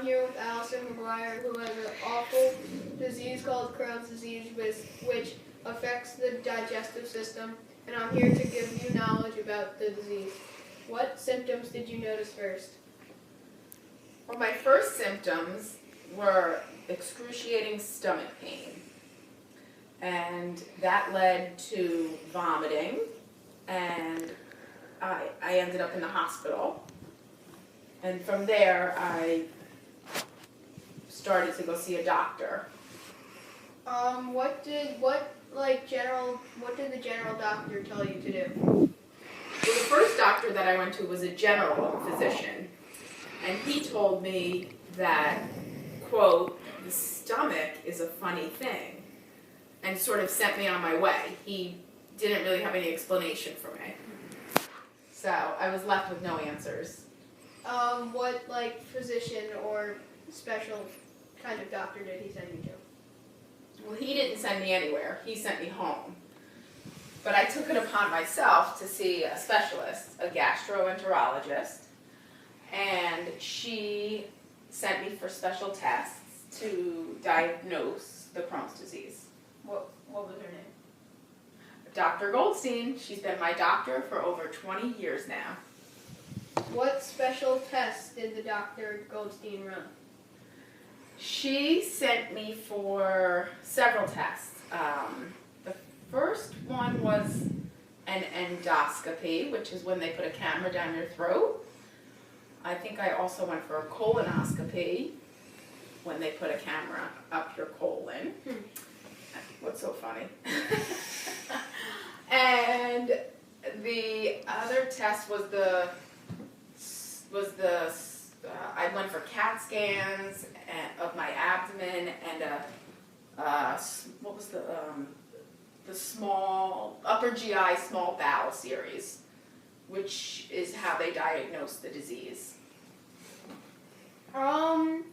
I'm here with Allison McGuire, who has an awful disease called Crohn's disease, which affects the digestive system, and I'm here to give you knowledge about the disease. What symptoms did you notice first? Well, my first symptoms were excruciating stomach pain, and that led to vomiting, and I ended up in the hospital. And from there, I started to go see a doctor. What did the general doctor tell you to do? Well, the first doctor that I went to was a general physician, and he told me that, quote, the stomach is a funny thing, and sort of sent me on my way. He didn't really have any explanation for me. So I was left with no answers. What physician or special kind of doctor did he send you to? Well, he didn't send me anywhere. He sent me home. But I took it upon myself to see a specialist, a gastroenterologist, and she sent me for special tests to diagnose the Crohn's disease. What was her name? Dr. Goldstein. She's been my doctor for over 20 years now. What special tests did the Dr. Goldstein run? She sent me for several tests. The first one was an endoscopy, which is when they put a camera down your throat. I think I also went for a colonoscopy, when they put a camera up your colon. What's so funny? And the other test was I went for CAT scans of my abdomen and what was the small upper GI small bowel series, which is how they diagnose the disease. What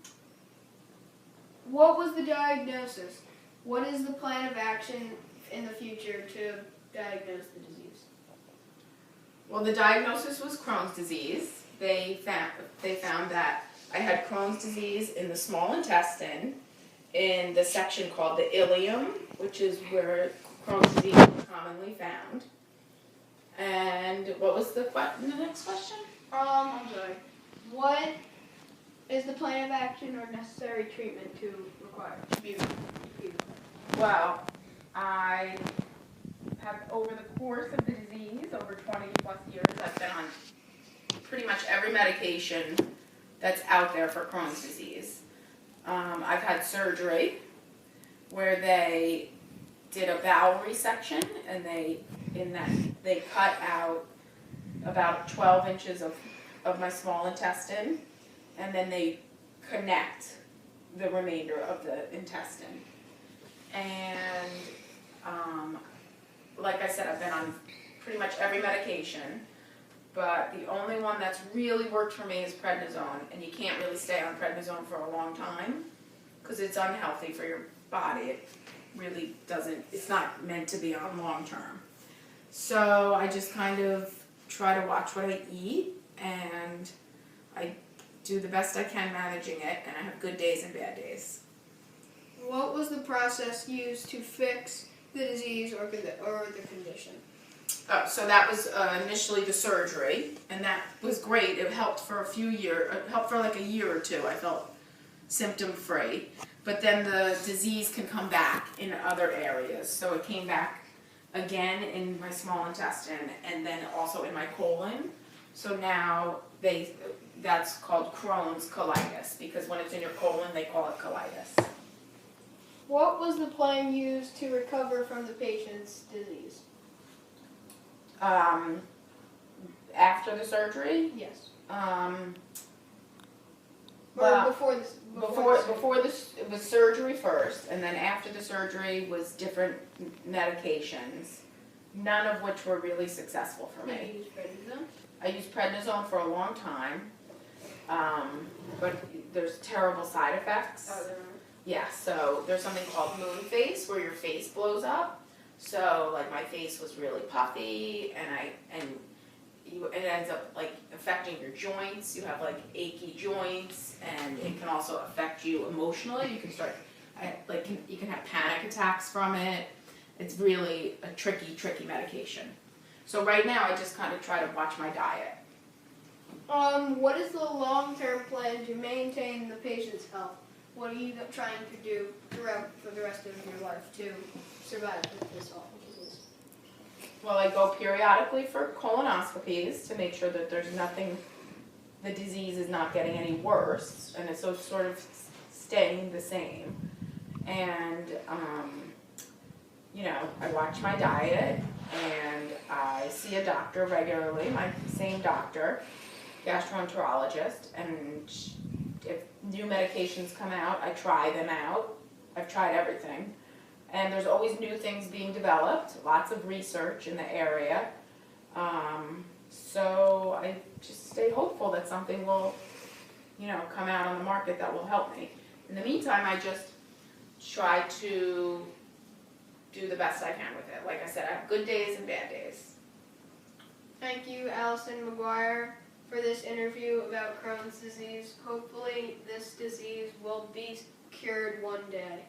was the diagnosis? What is the plan of action in the future to diagnose the disease? Well, the diagnosis was Crohn's disease. They found that I had Crohn's disease in the small intestine, in the section called the ileum, which is where Crohn's disease is commonly found. And what was the next question? I'm sorry. What is the plan of action or necessary treatment to be required? Well, I have, over the course of the disease, over 20 plus years, I've been on pretty much every medication that's out there for Crohn's disease. I've had surgery where they did a bowel resection, and they cut out about 12 inches of my small intestine, and then they connect the remainder of the intestine. And like I said, I've been on pretty much every medication, but the only one that's really worked for me is prednisone, and you can't really stay on prednisone for a long time because it's unhealthy for your body. It really doesn't, it's not meant to be on long term. So I just kind of try to watch what I eat, and I do the best I can managing it, and I have good days and bad days. What was the process used to fix the disease or the condition? So that was initially the surgery, and that was great. It helped for a few years. It helped for like a year or two. I felt symptom-free. But then the disease can come back in other areas. So it came back again in my small intestine and then also in my colon. So now that's called Crohn's colitis, because when it's in your colon, they call it colitis. What was the plan used to recover from the patient's disease? After the surgery? Yes. Well, before this, it was surgery first, and then after the surgery was different medications, none of which were really successful for me. Did you use prednisone? I used prednisone for a long time, but there's terrible side effects. Oh, Yeah, so there's something called moon face, where your face blows up. So like my face was really puffy, and it ends up like affecting your joints. You have like achy joints, and it can also affect you emotionally. You can start, you can have panic attacks from it. It's really a tricky medication. So right now I just kind of try to watch my diet. What is the long-term plan to maintain the patient's health? What are you trying to do for the rest of your life to survive with this awful disease? Well, I go periodically for colonoscopies to make sure that there's nothing, the disease is not getting any worse, and it's sort of staying the same. And, I watch my diet, and I see a doctor regularly, my same doctor, gastroenterologist, and if new medications come out, I try them out. I've tried everything. And there's always new things being developed, lots of research in the area. So I just stay hopeful that something will, come out on the market that will help me. In the meantime, I just try to do the best I can with it. Like I said, I have good days and bad days. Thank you, Allison McGuire, for this interview about Crohn's disease. Hopefully this disease will be cured one day.